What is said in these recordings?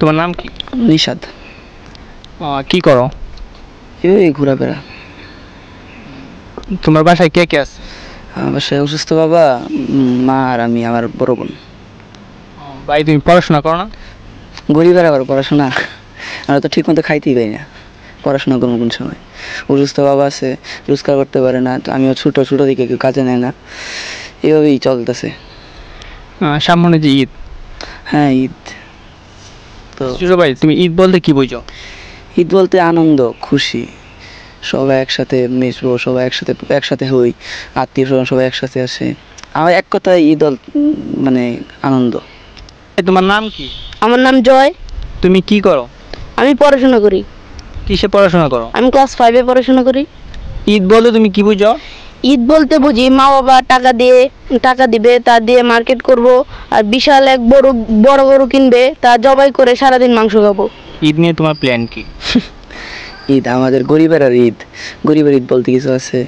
তোমার নাম কি? নিশাদ। কি করো? এই ঘোরাফেরা। তোমার বাসায় কে কে আছে? আমার বাসায় অসুস্থ বাবা, মা আর আমি, আমার বড় বোন। ভাই তুমি পড়াশোনা করো না? গরিবের আবার পড়াশোনা, আমরা তো ঠিক মতো খাইতেই পাই না, পড়াশোনা করবো কোন সময়? অসুস্থ বাবা আছে, রোজগার করতে পারে না, তো আমিও ছোটো ছোটো দিকে কেউ কাজে নেয় না, এভাবেই চলতেছে। সামনে যে ঈদ। হ্যাঁ ঈদ তো। ছোটো ভাই তুমি ঈদ বলতে কি বুঝো? ঈদ বলতে আনন্দ, খুশি, সবাই একসাথে মিশবো, সবাই একসাথে হই, আত্মীয় স্বজন সবাই একসাথে আসে। আমার এক কথায় ঈদ মানে আনন্দ। তোমার নাম কি? আমার নাম জয়। তুমি কি করো? আমি পড়াশোনা করি। কিসে পড়াশোনা করো? আমি ক্লাস 5-এ পড়াশোনা করি। ঈদ বলতে তুমি কি বুঝো? ঈদ বলতে বুঝি মা বাবা টাকা দিবে, তা দিয়ে মার্কেট করব, আর বিশাল এক বড় গরু কিনবে, তা জবাই করে সারাদিন মাংস খাবো। ঈদ নিয়ে তোমার প্ল্যান কি? ঈদ আমাদের গরিবের আর ঈদ, গরিবের ঈদ বলতে কিছু আছে?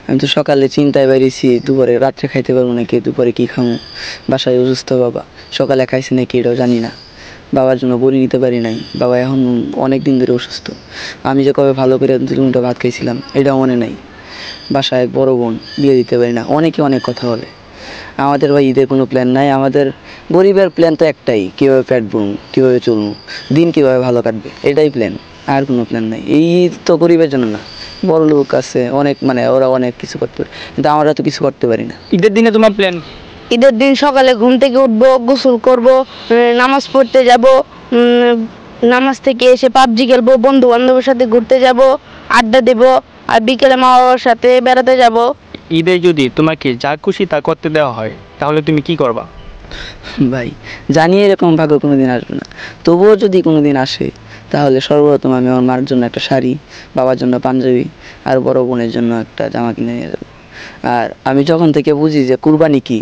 আমি তো সকালে চিন্তায় বেরিয়েছি, দুপুরে রাত্রে খাইতে পারবো নাকি, দুপুরে কি খাবো, বাসায় অসুস্থ বাবা, সকালে খাইছে নাকি এটাও জানি না, বাবার জন্য বড়ি নিতে পারি নাই, বাবা এখন অনেক দিন ধরে অসুস্থ। আমি যে কবে ভালো করে 2 ভাত খাইছিলাম এটাও মনে নাই, বাসায় বড় বোন, বিয়ে দিতে পারি না, অনেকে অনেক কথা বলে। আমাদের ভাই ঈদের কোনো প্ল্যান নাই, আমাদের গরিবের প্ল্যান তো একটাই, কীভাবে পেট ভরবো, কীভাবে চলবো, দিন কীভাবে ভালো কাটবে, এটাই প্ল্যান, আর কোনো প্ল্যান নাই। এই ঈদ তো গরিবের জন্য না, বড় লোক আছে অনেক, মানে ওরা অনেক কিছু করতে পারে, কিন্তু আমরা তো কিছু করতে পারি না। ঈদের দিনে তোমার প্ল্যান? ঈদের দিন সকালে ঘুম থেকে উঠবো, গোসল করব, নামাজ পড়তে যাব, নামাজ থেকে এসে পাবজি খেলবো, বন্ধু বান্ধবের সাথে ঘুরতে যাব, আড্ডা দেব, আর বিকেলে মা বাবার সাথে বেড়াতে যাব। ঈদে যদি তোমাকে যা খুশি তা করতে দেওয়া হয় তাহলে তুমি কি করবা? ভাই জানি এরকম ভাগ্য কোনো দিন আসবে না, তবুও যদি কোনো দিন আসে তাহলে সর্বপ্রথম আমি আমার মার জন্য একটা শাড়ি, বাবার জন্য পাঞ্জাবি, আর বড় বোনের জন্য একটা জামা কিনে নিয়ে যাবো। আর আমি যখন থেকে বুঝি যে কুরবানি কি,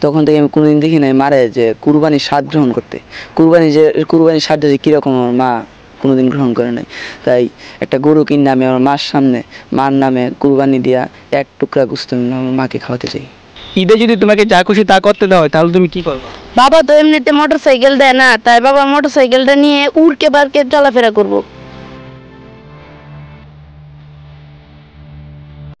তখন থেকে আমি কোনোদিন দেখি নাই মারে যে কুরবানির স্বাদ গ্রহণ করতে, কুরবানির স্বাদটা যে কীরকম আমার মা কোনোদিন গ্রহণ করে নাই। তাই একটা গরু কিনে আমি আমার মার সামনে, মার নামে কুরবানি দিয়া এক টুকরা গোশত আমি আমার মাকে খাওয়াতে চাই। ঈদে যদি তোমাকে যা খুশি তা করতে দেওয়া হয় তাহলে তুমি কি করবা? বাবা তো এমনিতে মোটরসাইকেল দেয় না, তাই বাবা মোটরসাইকেলটা নিয়ে উড়কে বারকে চলাফেরা করব।